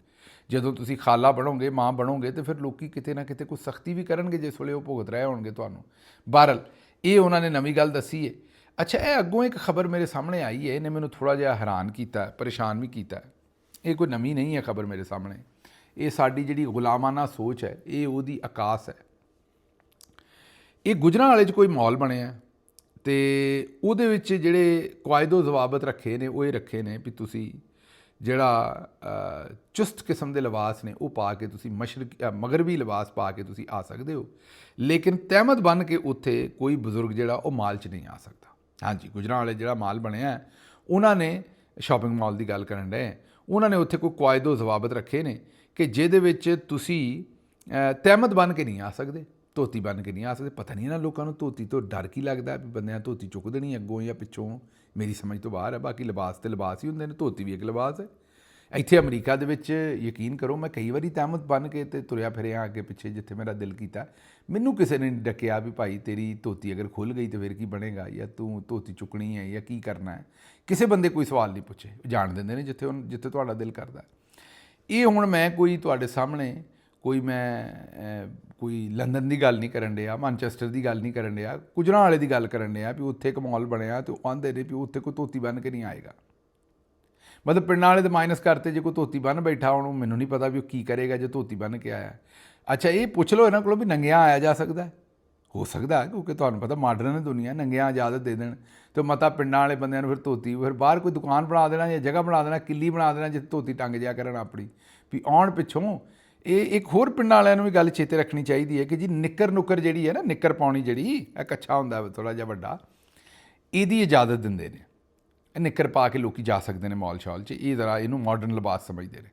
ਜਦੋਂ ਤੁਸੀਂ ਖਾਲਾ ਬਣੋਗੇ, ਮਾਂ ਬਣੋਗੇ ਤਾਂ ਫਿਰ ਲੋਕੀ ਕਿਤੇ ਨਾ ਕਿਤੇ ਕੋਈ ਸਖਤੀ ਵੀ ਕਰਨਗੇ ਜਿਸ ਵੇਲੇ ਉਹ ਭੁਗਤ ਰਹੇ ਹੋਣਗੇ ਤੁਹਾਨੂੰ। ਬਹਰਹਾਲ ਇਹ ਉਹਨਾਂ ਨੇ ਨਵੀਂ ਗੱਲ ਦੱਸੀ ਹੈ। ਅੱਛਾ, ਇਹ ਅੱਗੋਂ ਇੱਕ ਖਬਰ ਮੇਰੇ ਸਾਹਮਣੇ ਆਈ ਹੈ, ਇਹਨੇ ਮੈਨੂੰ ਥੋੜ੍ਹਾ ਜਿਹਾ ਹੈਰਾਨ ਕੀਤਾ, ਪਰੇਸ਼ਾਨ ਵੀ ਕੀਤਾ। ਇਹ ਕੋਈ ਨਵੀਂ ਨਹੀਂ ਹੈ ਖਬਰ ਮੇਰੇ ਸਾਹਮਣੇ। ਇਹ ਸਾਡੀ ਜਿਹੜੀ ਗੁਲਾਮਾਨਾ ਸੋਚ ਹੈ ਇਹ ਉਹਦੀ ਆਕਾਸ ਹੈ। ਇਹ ਗੁਜਰਾਂਵਾਲੇ 'ਚ ਕੋਈ ਮਾਲ ਬਣਿਆ ਤੇ ਉਹਦੇ ਵਿੱਚ ਜਿਹੜੇ ਕਾਇਦੋ ਜ਼ਵਾਬਤ ਰੱਖੇ ਨੇ ਉਹ ਇਹ ਰੱਖੇ ਨੇ ਵੀ ਤੁਸੀਂ ਜਿਹੜਾ ਚੁਸਤ ਕਿਸਮ ਦੇ ਲਿਬਾਸ ਨੇ ਉਹ ਪਾ ਕੇ ਤੁਸੀਂ ਮਗਰਬੀ ਲਿਬਾਸ ਪਾ ਕੇ ਤੁਸੀਂ ਆ ਸਕਦੇ ਹੋ, ਲੇਕਿਨ ਤਹਿਮਤ ਬਣ ਕੇ ਉੱਥੇ ਕੋਈ ਬਜ਼ੁਰਗ ਜਿਹੜਾ ਉਹ ਮਾਲ 'ਚ ਨਹੀਂ ਆ ਸਕਦਾ। ਹਾਂਜੀ, ਗੁਜਰਾਂਵਾਲੇ ਜਿਹੜਾ ਮਾਲ ਬਣਿਆ ਉਹਨਾਂ ਨੇ, ਸ਼ਾਪਿੰਗ ਮਾਲ ਦੀ ਗੱਲ ਕਰਨ ਡਏ, ਉਹਨਾਂ ਨੇ ਉੱਥੇ ਕੋਈ ਕਾਇਦੋ ਜ਼ਵਾਬਤ ਰੱਖੇ ਨੇ ਕਿ ਜਿਹਦੇ ਵਿੱਚ ਤੁਸੀਂ ਤਹਿਮਤ ਬਣ ਕੇ ਨਹੀਂ ਆ ਸਕਦੇ, ਧੋਤੀ ਬਣ ਕੇ ਨਹੀਂ ਆ ਸਕਦੇ। ਪਤਾ ਨਹੀਂ ਇਹਨਾਂ ਲੋਕਾਂ ਨੂੰ ਧੋਤੀ ਤੋਂ ਡਰ ਕੀ ਲੱਗਦਾ ਵੀ ਬੰਦਿਆਂ ਧੋਤੀ ਚੁੱਕ ਦੇਣੀ ਅੱਗੋਂ ਜਾਂ ਪਿੱਛੋਂ, ਮੇਰੀ ਸਮਝ ਤੋਂ ਬਾਹਰ ਹੈ। ਬਾਕੀ ਲਿਬਾਸ ਤੇ ਲਿਬਾਸ ਹੀ ਹੁੰਦੇ ਨੇ, ਧੋਤੀ ਵੀ ਇੱਕ ਲਿਬਾਸ ਹੈ। ਇੱਥੇ ਅਮਰੀਕਾ ਦੇ ਵਿੱਚ ਯਕੀਨ ਕਰੋ ਮੈਂ ਕਈ ਵਾਰੀ ਤਹਿਮਤ ਬਣ ਕੇ ਤੇ ਤੁਰਿਆ ਫਿਰਿਆ ਅੱਗੇ ਪਿੱਛੇ ਜਿੱਥੇ ਮੇਰਾ ਦਿਲ ਕੀਤਾ। ਮੈਨੂੰ ਕਿਸੇ ਨੇ ਨਹੀਂ ਡੱਕਿਆ ਵੀ ਭਾਈ ਤੇਰੀ ਧੋਤੀ ਅਗਰ ਖੁੱਲ੍ਹ ਗਈ ਤਾਂ ਫਿਰ ਕੀ ਬਣੇਗਾ, ਜਾਂ ਤੂੰ ਧੋਤੀ ਚੁੱਕਣੀ ਹੈ ਜਾਂ ਕੀ ਕਰਨਾ ਹੈ। ਕਿਸੇ ਬੰਦੇ ਕੋਈ ਸਵਾਲ ਨਹੀਂ ਪੁੱਛੇ, ਜਾਣ ਦਿੰਦੇ ਨੇ ਜਿੱਥੇ ਤੁਹਾਡਾ ਦਿਲ ਕਰਦਾ। ਇਹ ਹੁਣ ਮੈਂ ਕੋਈ ਤੁਹਾਡੇ ਸਾਹਮਣੇ ਕੋਈ ਮੈਂ ਕੋਈ ਲੰਡਨ ਦੀ ਗੱਲ ਨਹੀਂ ਕਰਨ ਡਿਆ, ਮਾਨਚੈਸਟਰ ਦੀ ਗੱਲ ਨਹੀਂ ਕਰਨ ਡਿਆ, ਗੁਜਰਾਂ ਵਾਲੇ ਦੀ ਗੱਲ ਕਰਨ ਡਿਆ ਵੀ ਉੱਥੇ ਇੱਕ ਮਾਲ ਬਣਿਆ ਤੇ ਉਹ ਆਂਦੇ ਨੇ ਵੀ ਉੱਥੇ ਕੋਈ ਧੋਤੀ ਬੰਨ੍ਹ ਕੇ ਨਹੀਂ ਆਏਗਾ। ਮਤਲਬ ਪਿੰਡਾਂ ਵਾਲੇ ਤਾਂ ਮਾਈਨਸ ਕਰਤੇ, ਜੇ ਕੋਈ ਧੋਤੀ ਬੰਨ੍ਹ ਬੈਠਾ ਉਹਨੂੰ ਮੈਨੂੰ ਨਹੀਂ ਪਤਾ ਵੀ ਉਹ ਕੀ ਕਰੇਗਾ ਜੇ ਧੋਤੀ ਬੰਨ੍ਹ ਕੇ ਆਇਆ। ਅੱਛਾ ਇਹ ਪੁੱਛ ਲਓ ਇਹਨਾਂ ਕੋਲੋਂ ਵੀ ਨੰਗਿਆਂ ਆਇਆ ਜਾ ਸਕਦਾ? ਹੋ ਸਕਦਾ, ਕਿਉਂਕਿ ਤੁਹਾਨੂੰ ਪਤਾ ਮਾਡਰਨ ਦੁਨੀਆ, ਨੰਗਿਆਂ ਇਜਾਜ਼ਤ ਦੇ ਦੇਣ ਤੇ ਮਤਾ ਪਿੰਡਾਂ ਵਾਲੇ ਬੰਦਿਆਂ ਨੂੰ ਫਿਰ ਧੋਤੀ, ਫਿਰ ਬਾਹਰ ਕੋਈ ਦੁਕਾਨ ਬਣਾ ਦੇਣਾ ਜਾਂ ਜਗ੍ਹਾ ਬਣਾ ਦੇਣਾ, ਕਿੱਲੀ ਬਣਾ ਦੇਣਾ ਜਿੱਥੇ ਧੋਤੀ ਟੰਗ ਜਿਆ ਕਰਨ ਆਪਣੀ ਵੀ ਆਉਣ ਪਿੱਛੋਂ। ਇਹ ਇੱਕ ਹੋਰ ਪਿੰਡਾਂ ਵਾਲਿਆਂ ਨੂੰ ਵੀ ਗੱਲ ਚੇਤੇ ਰੱਖਣੀ ਚਾਹੀਦੀ ਹੈ ਕਿ ਜੀ ਨਿੱਕਰ ਨੁੱਕਰ ਜਿਹੜੀ ਹੈ ਨਾ, ਨਿੱਕਰ ਪਾਉਣੀ ਜਿਹੜੀ ਇਹ ਕੱਛਾ ਹੁੰਦਾ ਥੋੜ੍ਹਾ ਜਿਹਾ ਵੱਡਾ, ਇਹਦੀ ਇਜਾਜ਼ਤ ਦਿੰਦੇ ਨੇ। ਨਿੱਕਰ ਪਾ ਕੇ ਲੋਕ ਜਾ ਸਕਦੇ ਨੇ ਮਾਲ ਸ਼ਾਲ 'ਚ, ਇਹ ਜ਼ਰਾ ਇਹਨੂੰ ਮਾਡਰਨ ਲਿਬਾਸ ਸਮਝਦੇ ਨੇ।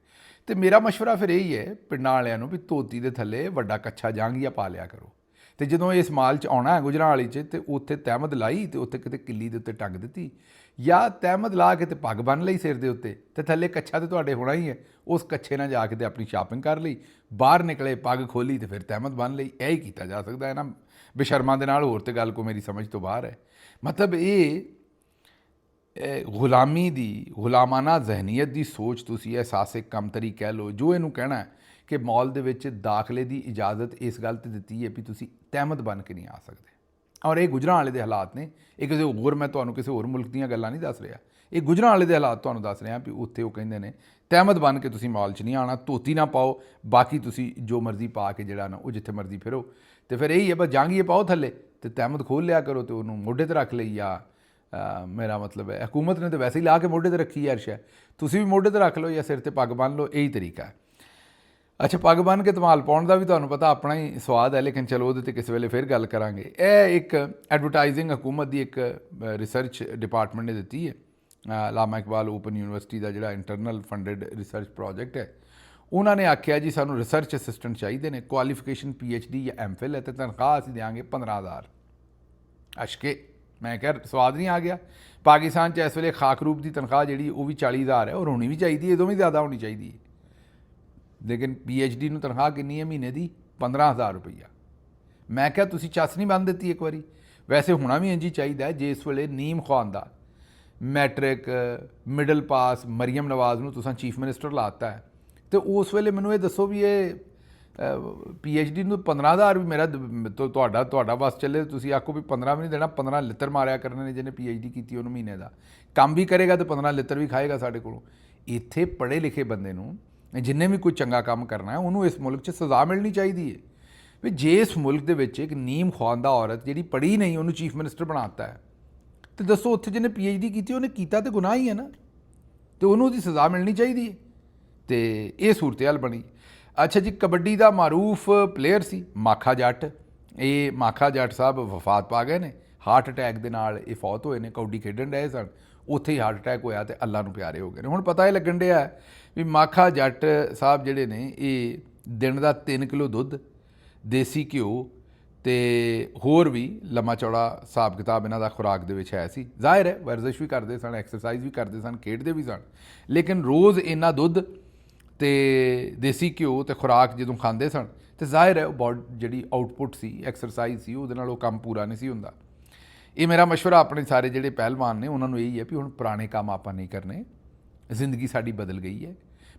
ਅਤੇ ਮੇਰਾ ਮਸ਼ਵਰਾ ਫਿਰ ਇਹੀ ਹੈ ਪਿੰਡਾਂ ਵਾਲਿਆਂ ਨੂੰ ਵੀ ਧੋਤੀ ਦੇ ਥੱਲੇ ਵੱਡਾ ਕੱਛਾ ਜਾਂਘੀਆ ਪਾ ਲਿਆ ਕਰੋ। ਅਤੇ ਜਦੋਂ ਇਸ ਮਾਲ 'ਚ ਆਉਣਾ ਹੈ ਗੁਜਰਾਂ ਵਾਲੀ 'ਚ, ਅਤੇ ਉੱਥੇ ਤਹਿਮਦ ਲਾਈ ਅਤੇ ਉੱਥੇ ਕਿਤੇ ਕਿੱਲੀ ਦੇ ਉੱਤੇ ਟੰਗ ਦਿੱਤੀ, ਜਾਂ ਤਹਿਮਦ ਲਾ ਕੇ ਤੇ ਪੱਗ ਬੰਨ੍ਹ ਲਈ ਸਿਰ ਦੇ ਉੱਤੇ, ਅਤੇ ਥੱਲੇ ਕੱਛਾ ਤਾਂ ਤੁਹਾਡੇ ਹੋਣਾ ਹੀ ਹੈ, ਉਸ ਕੱਛੇ ਨਾਲ ਜਾ ਕੇ ਤੇ ਆਪਣੀ ਸ਼ਾਪਿੰਗ ਕਰ ਲਈ, ਬਾਹਰ ਨਿਕਲੇ ਪੱਗ ਖੋਲੀ ਅਤੇ ਫਿਰ ਤਹਿਮਦ ਬੰਨ੍ਹ ਲਈ। ਇਹ ਹੀ ਕੀਤਾ ਜਾ ਸਕਦਾ ਹੈ ਨਾ ਬੇਸ਼ਰਮਾਂ ਦੇ ਨਾਲ। ਹੋਰ ਤਾਂ ਗੱਲ ਕੋਈ ਮੇਰੀ ਸਮਝ ਤੋਂ ਬਾਹਰ ਹੈ। ਮਤਲਬ ਇਹ ਗੁਲਾਮੀ ਦੀ, ਗੁਲਾਮਾਨਾ ਜ਼ਹਿਨੀਅਤ ਦੀ ਸੋਚ, ਤੁਸੀਂ ਅਹਿਸਾਸੇ ਕਮਤਰੀ ਕਹਿ ਲਓ, ਜੋ ਇਹਨੂੰ ਕਹਿਣਾ ਕਿ ਮਾਲ ਦੇ ਵਿੱਚ ਦਾਖਲੇ ਦੀ ਇਜਾਜ਼ਤ ਇਸ ਗੱਲ 'ਤੇ ਦਿੱਤੀ ਹੈ ਵੀ ਤੁਸੀਂ ਤਹਿਮਦ ਬਣ ਕੇ ਨਹੀਂ ਆ ਸਕਦੇ। ਔਰ ਇਹ ਗੁਜਰਾਂ ਵਾਲੇ ਦੇ ਹਾਲਾਤ ਨੇ। ਇਹ ਕਿਸੇ ਹੋਰ, ਮੈਂ ਤੁਹਾਨੂੰ ਕਿਸੇ ਹੋਰ ਮੁਲਕ ਦੀਆਂ ਗੱਲਾਂ ਨਹੀਂ ਦੱਸ ਰਿਹਾ, ਇਹ ਗੁਜਰਾਂ ਵਾਲੇ ਦੇ ਹਾਲਾਤ ਤੁਹਾਨੂੰ ਦੱਸ ਰਿਹਾ ਵੀ ਉੱਥੇ ਉਹ ਕਹਿੰਦੇ ਨੇ ਤਹਿਮਦ ਬਣ ਕੇ ਤੁਸੀਂ ਮਾਲ 'ਚ ਨਹੀਂ ਆਉਣਾ, ਧੋਤੀ ਨਾ ਪਾਓ, ਬਾਕੀ ਤੁਸੀਂ ਜੋ ਮਰਜ਼ੀ ਪਾ ਕੇ ਜਿਹੜਾ ਨਾ ਉਹ ਜਿੱਥੇ ਮਰਜ਼ੀ ਫਿਰੋ। ਅਤੇ ਫਿਰ ਇਹੀ ਹੈ ਬਸ ਜਾਂਘੀਏ ਪਾਓ ਥੱਲੇ ਅਤੇ ਤਹਿਮਦ ਖੋਲ੍ਹ ਲਿਆ ਕਰੋ ਅਤੇ ਉਹਨੂੰ ਮੋਢੇ 'ਤੇ ਰੱਖ ਲਈ। ਜਾਂ ਮੇਰਾ ਮਤਲਬ ਹੈ ਹਕੂਮਤ ਨੇ ਤਾਂ ਵੈਸੇ ਹੀ ਲਾ ਕੇ ਮੋਢੇ 'ਤੇ ਰੱਖੀ ਹੈ ਅਰਸ਼ਾ, ਤੁਸੀਂ ਵੀ ਮੋਢੇ 'ਤੇ ਰੱਖ ਲਓ ਜਾਂ ਸਿਰ 'ਤੇ ਪੱਗ ਬੰਨ੍ਹ ਲਓ, ਇਹੀ ਤਰੀਕਾ ਹੈ। ਅੱਛਾ ਪੱਗ ਬੰਨ੍ਹ ਕੇ ਧਮਾਲ ਪਾਉਣ ਦਾ ਵੀ ਤੁਹਾਨੂੰ ਪਤਾ ਆਪਣਾ ਹੀ ਸਵਾਦ ਹੈ, ਲੇਕਿਨ ਚਲੋ ਉਹਦੇ 'ਤੇ ਕਿਸੇ ਵੇਲੇ ਫਿਰ ਗੱਲ ਕਰਾਂਗੇ। ਇਹ ਇੱਕ ਐਡਵਰਟਾਈਜ਼ਿੰਗ ਹਕੂਮਤ ਦੀ ਇੱਕ ਰਿਸਰਚ ਡਿਪਾਰਟਮੈਂਟ ਨੇ ਦਿੱਤੀ ਹੈ, ਲਾਮਾ ਇਕਬਾਲ ਓਪਨ ਯੂਨੀਵਰਸਿਟੀ ਦਾ ਜਿਹੜਾ ਇੰਟਰਨਲ ਫੰਡਡ ਰਿਸਰਚ ਪ੍ਰੋਜੈਕਟ ਹੈ। ਉਹਨਾਂ ਨੇ ਆਖਿਆ ਜੀ ਸਾਨੂੰ ਰਿਸਰਚ ਅਸਿਸਟੈਂਟ ਚਾਹੀਦੇ ਨੇ, ਕੁਆਲੀਫਿਕੇਸ਼ਨ PhD ਜਾਂ MPhil ਹੈ, ਅਤੇ ਤਨਖਾਹ ਅਸੀਂ ਦਿਆਂਗੇ 15,000। ਅਸ਼ਕੇ ਮੈਂ ਕਿਹਾ ਸਵਾਦ ਨਹੀਂ ਆ ਗਿਆ। ਪਾਕਿਸਤਾਨ 'ਚ ਇਸ ਵੇਲੇ ਖਾਕਰੂਪ ਦੀ ਤਨਖਾਹ ਜਿਹੜੀ ਉਹ ਵੀ 40,000 ਹੈ, ਔਰ ਹੋਣੀ ਵੀ ਚਾਹੀਦੀ ਹੈ, ਇਦੋਂ ਵੀ ਜ਼ਿਆਦਾ ਹੋਣੀ ਚਾਹੀਦੀ ਹੈ। ਲੇਕਿਨ PhD ਨੂੰ ਤਨਖਾਹ ਕਿੰਨੀ ਹੈ ਮਹੀਨੇ ਦੀ? 15,000 ਰੁਪਈਆ। ਮੈਂ ਕਿਹਾ ਤੁਸੀਂ ਚੱਸ ਨਹੀਂ ਬੰਨ੍ਹ ਦਿੱਤੀ ਇੱਕ ਵਾਰੀ? ਵੈਸੇ ਹੋਣਾ ਵੀ ਇੰਝ ਹੀ ਚਾਹੀਦਾ ਜੇ ਇਸ ਵੇਲੇ ਨੀਮ ਖਵਾਉਂਦਾ matric middle pass Mariam Nawaz ਨੂੰ ਤੁਸੀਂ ਚੀਫ ਮਿਨਿਸਟਰ ਲਾਤਾ ਹੈ, ਅਤੇ ਉਸ ਵੇਲੇ ਮੈਨੂੰ ਇਹ ਦੱਸੋ ਵੀ ਇਹ PhD ਨੂੰ 15,000 ਵੀ ਮੇਰਾ ਤੁਹਾਡਾ ਬਸ ਚੱਲੇ, ਤੁਸੀਂ ਆਖੋ ਵੀ 15 ਵੀ ਨਹੀਂ ਦੇਣਾ, 15 ਲਿੱਤਰ ਮਾਰਿਆ ਕਰਨੇ ਨੇ ਜਿਹਨੇ PhD ਕੀਤੀ ਉਹਨੂੰ ਮਹੀਨੇ ਦਾ ਕੰਮ ਵੀ ਕਰੇਗਾ ਅਤੇ 15 ਲਿੱਤਰ ਵੀ ਖਾਏਗਾ ਸਾਡੇ ਕੋਲੋਂ। ਇੱਥੇ ਪੜ੍ਹੇ ਲਿਖੇ ਬੰਦੇ ਨੂੰ ਜਿੰਨੇ ਵੀ ਕੋਈ ਚੰਗਾ ਕੰਮ ਕਰਨਾ ਹੈ ਉਹਨੂੰ ਇਸ ਮੁਲਕ 'ਚ ਸਜ਼ਾ ਮਿਲਣੀ ਚਾਹੀਦੀ ਹੈ। ਵੀ ਜੇ ਇਸ ਮੁਲਕ ਦੇ ਵਿੱਚ ਇੱਕ ਨੀਮ ਖਵਾਉਂਦਾ ਔਰਤ ਜਿਹੜੀ ਪੜ੍ਹੀ ਨਹੀਂ ਉਹਨੂੰ ਚੀਫ ਮਿਨਿਸਟਰ ਬਣਾਤਾ ਹੈ, ਅਤੇ ਦੱਸੋ ਉੱਥੇ ਜਿਹਨੇ PhD ਕੀਤੀ ਉਹਨੇ ਕੀਤਾ ਤਾਂ ਗੁਨਾਹ ਹੀ ਹੈ ਨਾ, ਅਤੇ ਉਹਨੂੰ ਉਹਦੀ ਸਜ਼ਾ ਮਿਲਣੀ ਚਾਹੀਦੀ ਹੈ। ਅਤੇ ਇਹ ਸੂਰਤ ਹਾਲ ਬਣੀ। ਅੱਛਾ ਜੀ, ਕਬੱਡੀ ਦਾ ਮਾਰੂਫ ਪਲੇਅਰ ਸੀ ਮਾਖਾ ਜੱਟ, ਇਹ ਮਾਖਾ ਜੱਟ ਸਾਹਿਬ ਵਫਾਤ ਪਾ ਗਏ ਨੇ, ਹਾਰਟ ਅਟੈਕ ਦੇ ਨਾਲ ਇਹ ਫੌਤ ਹੋਏ ਨੇ। ਕਬੱਡੀ ਖੇਡਣ ਡਏ ਸਨ, ਉੱਥੇ ਹੀ ਹਾਰਟ ਅਟੈਕ ਹੋਇਆ ਅਤੇ ਅੱਲਾ ਨੂੰ ਪਿਆਰੇ ਹੋ ਗਏ ਨੇ। ਹੁਣ ਪਤਾ ਇਹ ਲੱਗਣ ਡਿਆ ਵੀ ਮਾਖਾ ਜੱਟ ਸਾਹਿਬ ਜਿਹੜੇ ਨੇ ਇਹ ਦਿਨ ਦਾ 3 ਕਿਲੋ ਦੁੱਧ, ਦੇਸੀ ਘਿਓ ਅਤੇ ਹੋਰ ਵੀ ਲੰਮਾ ਚੌੜਾ ਹਿਸਾਬ ਕਿਤਾਬ ਇਹਨਾਂ ਦਾ ਖੁਰਾਕ ਦੇ ਵਿੱਚ ਹੈ ਸੀ। ਜ਼ਾਹਿਰ ਹੈ ਵਰਜ਼ਿਸ਼ ਵੀ ਕਰਦੇ ਸਨ, ਐਕਸਰਸਾਈਜ਼ ਵੀ ਕਰਦੇ ਸਨ, ਖੇਡਦੇ ਵੀ ਸਨ, ਲੇਕਿਨ ਰੋਜ਼ ਇੰਨਾ ਦੁੱਧ ਅਤੇ ਦੇਸੀ ਘਿਓ ਅਤੇ ਖੁਰਾਕ ਜਦੋਂ ਖਾਂਦੇ ਸਨ ਅਤੇ ਜ਼ਾਹਿਰ ਹੈ ਉਹ ਜਿਹੜੀ ਆਊਟਪੁੱਟ ਸੀ, ਐਕਸਰਸਾਈਜ਼ ਸੀ, ਉਹਦੇ ਨਾਲ ਉਹ ਕੰਮ ਪੂਰਾ ਨਹੀਂ ਸੀ ਹੁੰਦਾ। ਇਹ ਮੇਰਾ ਮਸ਼ਵਰਾ ਆਪਣੇ ਸਾਰੇ ਜਿਹੜੇ ਪਹਿਲਵਾਨ ਨੇ ਉਹਨਾਂ ਨੂੰ ਇਹੀ ਹੈ ਵੀ ਹੁਣ ਪੁਰਾਣੇ ਕੰਮ ਆਪਾਂ ਨਹੀਂ ਕਰਨੇ। ਜ਼ਿੰਦਗੀ ਸਾਡੀ ਬਦਲ ਗਈ ਹੈ।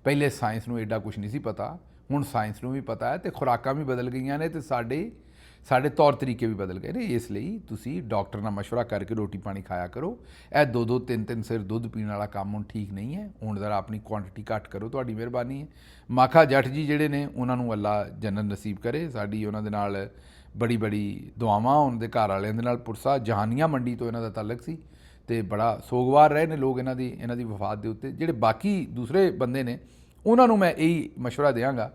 ਪਹਿਲੇ ਸਾਇੰਸ ਨੂੰ ਐਡਾ ਕੁਛ ਨਹੀਂ ਸੀ ਪਤਾ, ਹੁਣ ਸਾਇੰਸ ਨੂੰ ਵੀ ਪਤਾ ਹੈ, ਅਤੇ ਖੁਰਾਕਾਂ ਵੀ ਬਦਲ ਗਈਆਂ ਨੇ, ਅਤੇ ਸਾਡੇ ਤੌਰ ਤਰੀਕੇ ਵੀ ਬਦਲ ਗਏ ਨੇ। ਇਸ ਲਈ ਤੁਸੀਂ ਡਾਕਟਰ ਨਾਲ ਮਸ਼ਵਰਾ ਕਰਕੇ ਰੋਟੀ ਪਾਣੀ ਖਾਇਆ ਕਰੋ। ਇਹ 2-2 3-3 ਸਿਰ ਦੁੱਧ ਪੀਣ ਵਾਲਾ ਕੰਮ ਹੁਣ ਠੀਕ ਨਹੀਂ ਹੈ। ਹੁਣ ਜ਼ਰਾ ਆਪਣੀ ਕੁਆਂਟਿਟੀ ਘੱਟ ਕਰੋ, ਤੁਹਾਡੀ ਮਿਹਰਬਾਨੀ ਹੈ। ਮਾਖਾ ਜੱਟ ਜੀ ਜਿਹੜੇ ਨੇ ਉਹਨਾਂ ਨੂੰ ਅੱਲਾ ਜੰਨਤ ਨਸੀਬ ਕਰੇ। ਸਾਡੀ ਉਹਨਾਂ ਦੇ ਨਾਲ ਬੜੀ ਦੁਆਵਾਂ, ਉਹਨਾਂ ਦੇ ਘਰ ਵਾਲਿਆਂ ਦੇ ਨਾਲ ਪੁਰਸਾ। ਜਹਾਨੀਆਂ ਮੰਡੀ ਤੋਂ ਇਹਨਾਂ ਦਾ ਤਾਲੁਕ ਸੀ ਅਤੇ ਬੜਾ ਸੋਗਵਾਰ ਰਹੇ ਨੇ ਲੋਕ ਇਹਨਾਂ ਦੀ ਵਫਾਤ ਦੇ ਉੱਤੇ। ਜਿਹੜੇ ਬਾਕੀ ਦੂਸਰੇ ਬੰਦੇ ਨੇ ਉਹਨਾਂ ਨੂੰ ਮੈਂ ਇਹੀ ਮਸ਼ਵਰਾ ਦਿਆਂਗਾ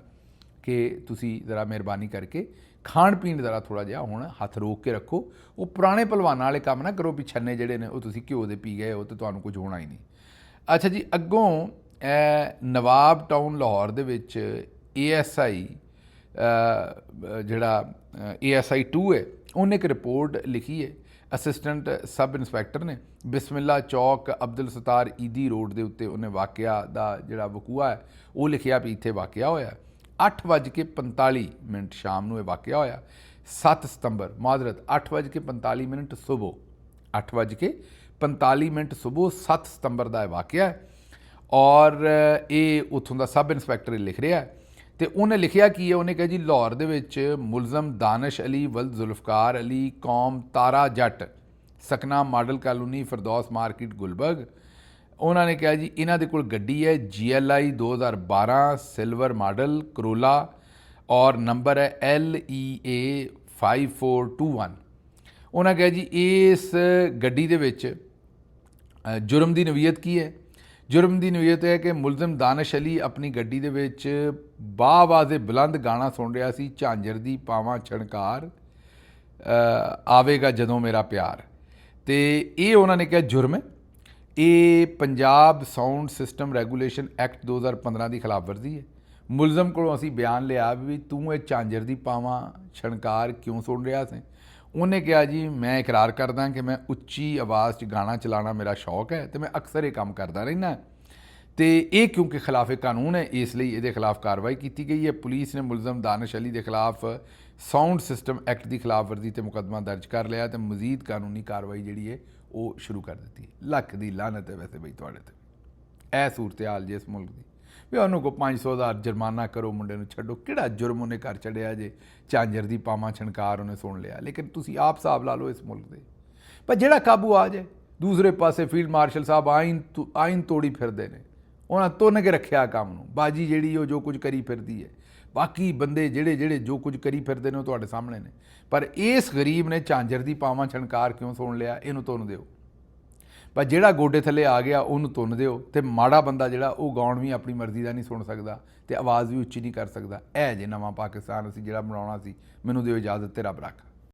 ਕਿ ਤੁਸੀਂ ਜ਼ਰਾ ਮਿਹਰਬਾਨੀ ਕਰਕੇ ਖਾਣ ਪੀਣ ਜ਼ਰਾ ਥੋੜ੍ਹਾ ਜਿਹਾ ਹੁਣ ਹੱਥ ਰੋਕ ਕੇ ਰੱਖੋ। ਉਹ ਪੁਰਾਣੇ ਪਹਿਲਵਾਨਾਂ ਵਾਲੇ ਕੰਮ ਨਾ ਕਰੋ ਵੀ ਛੰਨੇ ਜਿਹੜੇ ਨੇ ਉਹ ਤੁਸੀਂ ਘਿਓ ਦੇ ਪੀ ਗਏ ਹੋ ਅਤੇ ਤੁਹਾਨੂੰ ਕੁਝ ਹੋਣਾ ਹੀ ਨਹੀਂ। ਅੱਛਾ ਜੀ, ਅੱਗੋਂ ਨਵਾਬ ਟਾਊਨ ਲਾਹੌਰ ਦੇ ਵਿੱਚ ASI ਜਿਹੜਾ ASI 2 ਹੈ, ਉਹਨੇ ਇੱਕ ਰਿਪੋਰਟ ਲਿਖੀ ਹੈ। ਅਸਿਸਟੈਂਟ ਸਬ ਇੰਸਪੈਕਟਰ ਨੇ ਬਿਸਮਿल्ला ਚੌਕ ਅਬਦੁਲ ਸਤਾਰ ਈਦੀ ਰੋਡ ਦੇ ਉੱਤੇ ਉਹਨੇ ਵਾਕਿਆ ਦਾ ਜਿਹੜਾ ਵਕੂਆ ਹੈ ਉਹ ਲਿਖਿਆ ਵੀ ਇੱਥੇ ਵਾਕਿਆ ਹੋਇਆ। 8:45 ਸ਼ਾਮ ਨੂੰ ਇਹ ਵਾਕਿਆ ਹੋਇਆ। 7 ਸਤੰਬਰ ਮਾਜ਼ਰਤ 8:45 ਸੁਬਹ, 8:45 ਸੁਬਹ 7 ਸਤੰਬਰ ਦਾ ਇਹ ਵਾਕਿਆ ਹੈ। ਔਰ ਇਹ ਉੱਥੋਂ ਦਾ ਸਬ ਇੰਸਪੈਕਟਰ ਲਿਖ ਰਿਹਾ ਤੇ ਉਹਨੇ ਲਿਖਿਆ ਕੀ ਹੈ, ਉਹਨੇ ਕਿਹਾ ਜੀ ਲਾਹੌਰ ਦੇ ਵਿੱਚ ਮੁਲਜ਼ਮ ਦਾਨਿਸ਼ ਅਲੀ ਵਲਦ ਜ਼ੁਲਫਕਾਰ ਅਲੀ ਕੌਮ ਤਾਰਾ ਜੱਟ ਸਕਨਾ ਮਾਡਲ ਕਾਲੋਨੀ ਫਰਦੌਸ ਮਾਰਕੀਟ ਗੁਲਬਰਗ। ਉਹਨਾਂ ਨੇ ਕਿਹਾ ਜੀ ਇਹਨਾਂ ਦੇ ਕੋਲ ਗੱਡੀ ਹੈ GLI 2012 ਸਿਲਵਰ ਮਾਡਲ ਕਰੋਲਾ ਔਰ ਨੰਬਰ ਹੈ LEA 5421। ਉਹਨਾਂ ਕਿਹਾ ਜੀ ਇਸ ਗੱਡੀ ਦੇ ਵਿੱਚ ਜੁਰਮ ਦੀ ਨਵੀਅਤ ਕੀ ਹੈ? ਜੁਰਮ ਦੀ ਨਵੀਅਤ ਹੈ ਕਿ ਮੁਲਜ਼ਮ ਦਾਨਿਸ਼ ਅਲੀ ਆਪਣੀ ਗੱਡੀ ਦੇ ਵਿੱਚ ਬਾਵਾਜ਼ੇ ਬੁਲੰਦ ਗਾਣਾ ਸੁਣ ਰਿਹਾ ਸੀ, ਝਾਂਜਰ ਦੀ ਪਾਵਾਂ ਛਣਕਾਰ ਆਵੇਗਾ ਜਦੋਂ ਮੇਰਾ ਪਿਆਰ। ਤੇ ਇਹ ਉਹਨਾਂ ਨੇ ਕਿਹਾ ਜੁਰਮ ਹੈ, ਇਹ Punjab sound system regulation act 2015 ਦੀ ਖਿਲਾਫਵਰਜ਼ੀ ਹੈ। ਮੁਲਜ਼ਮ ਕੋਲੋਂ ਅਸੀਂ ਬਿਆਨ ਲਿਆ ਵੀ ਤੂੰ ਇਹ ਝਾਂਜਰ ਦੀ ਪਾਵਾਂ ਛਣਕਾਰ ਕਿਉਂ ਸੁਣ ਰਿਹਾ ਸੀ? ਉਹਨੇ ਕਿਹਾ ਜੀ ਮੈਂ ਇਕਰਾਰ ਕਰਦਾ ਕਿ ਮੈਂ ਉੱਚੀ ਆਵਾਜ਼ 'ਚ ਗਾਣਾ ਚਲਾਉਣਾ ਮੇਰਾ ਸ਼ੌਕ ਹੈ ਤੇ ਮੈਂ ਅਕਸਰ ਇਹ ਕੰਮ ਕਰਦਾ ਰਹਿੰਦਾ ਤੇ ਇਹ ਕਿਉਂਕਿ ਖਿਲਾਫੇ ਕਾਨੂੰਨ ਹੈ ਇਸ ਲਈ ਇਹਦੇ ਖਿਲਾਫ ਕਾਰਵਾਈ ਕੀਤੀ ਗਈ ਹੈ। ਪੁਲਿਸ ਨੇ ਮੁਲਜ਼ਮ ਦਾਨਿਸ਼ ਅਲੀ ਦੇ ਖਿਲਾਫ ਸਾਊਂਡ ਸਿਸਟਮ ਐਕਟ ਦੀ ਖਿਲਾਫਵਰਜ਼ੀ ਤੇ ਮੁਕੱਦਮਾ ਦਰਜ ਕਰ ਲਿਆ ਤੇ ਮਜ਼ੀਦ ਕਾਨੂੰਨੀ ਕਾਰਵਾਈ ਜਿਹੜੀ ਹੈ ਉਹ ਸ਼ੁਰੂ ਕਰ ਦਿੱਤੀ। ਲੱਖ ਦੀ ਲਾਹਨਤ ਹੈ ਵੈਸੇ ਬਈ ਤੁਹਾਡੇ ਤੇ ਇਹ ਸੂਰਤ-ਏ-ਹਾਲ ਜੇ ਇਸ ਮੁਲਕ ਦੀ ਵੀ ਉਹਨੂੰ ਕੋ 500 ਦਾ ਜੁਰਮਾਨਾ ਕਰੋ, ਮੁੰਡੇ ਨੂੰ ਛੱਡੋ, ਕਿਹੜਾ ਜੁਰਮ ਉਹਨੇ ਕਰ ਛੱਡਿਆ ਜੇ ਝਾਂਜਰ ਦੀ ਪਾਵਾਂ ਛਣਕਾਰ ਉਹਨੇ ਸੁਣ ਲਿਆ। ਲੇਕਿਨ ਤੁਸੀਂ ਆਪ ਹਿਸਾਬ ਲਾ ਲਓ ਇਸ ਮੁਲਕ ਦੇ, ਪਰ ਜਿਹੜਾ ਕਾਬੂ ਆ ਜਾਏ। ਦੂਸਰੇ ਪਾਸੇ ਫੀਲਡ ਮਾਰਸ਼ਲ ਸਾਹਿਬ ਆਈਨ ਤੋੜੀ ਫਿਰਦੇ ਨੇ, ਉਹਨਾਂ ਤੁੰਨ ਕੇ ਰੱਖਿਆ ਕੰਮ ਨੂੰ। ਬਾਜੀ ਜਿਹੜੀ ਉਹ ਜੋ ਕੁਝ ਕਰੀ ਫਿਰਦੀ ਹੈ, ਬਾਕੀ ਬੰਦੇ ਜਿਹੜੇ ਜੋ ਕੁਝ ਕਰੀ ਫਿਰਦੇ ਨੇ ਉਹ ਤੁਹਾਡੇ ਸਾਹਮਣੇ ਨੇ। ਪਰ ਇਸ ਗਰੀਬ ਨੇ ਝਾਂਜਰ ਦੀ ਪਾਵਾਂ ਛਣਕਾਰ ਕਿਉਂ ਸੁਣ ਲਿਆ, ਇਹਨੂੰ ਤੁੰਨ ਦਿਓ। ਪਰ ਜਿਹੜਾ ਗੋਡੇ ਥੱਲੇ ਆ ਗਿਆ ਉਹਨੂੰ ਤੁੰਨ ਦਿਓ। ਤੇ ਮਾੜਾ ਬੰਦਾ ਜਿਹੜਾ ਉਹ ਗਾਉਣ ਵੀ ਆਪਣੀ ਮਰਜ਼ੀ ਦਾ ਨਹੀਂ ਸੁਣ ਸਕਦਾ ਤੇ ਆਵਾਜ਼ ਵੀ ਉੱਚੀ ਨਹੀਂ ਕਰ ਸਕਦਾ। ਇਹ ਜੇ ਨਵਾਂ ਪਾਕਿਸਤਾਨ ਅਸੀਂ ਜਿਹੜਾ ਬਣਾਉਣਾ ਸੀ, ਮੈਨੂੰ ਦਿਓ ਇਜਾਜ਼ਤ ਤੇ ਰੱਬ ਰੱਖਾ।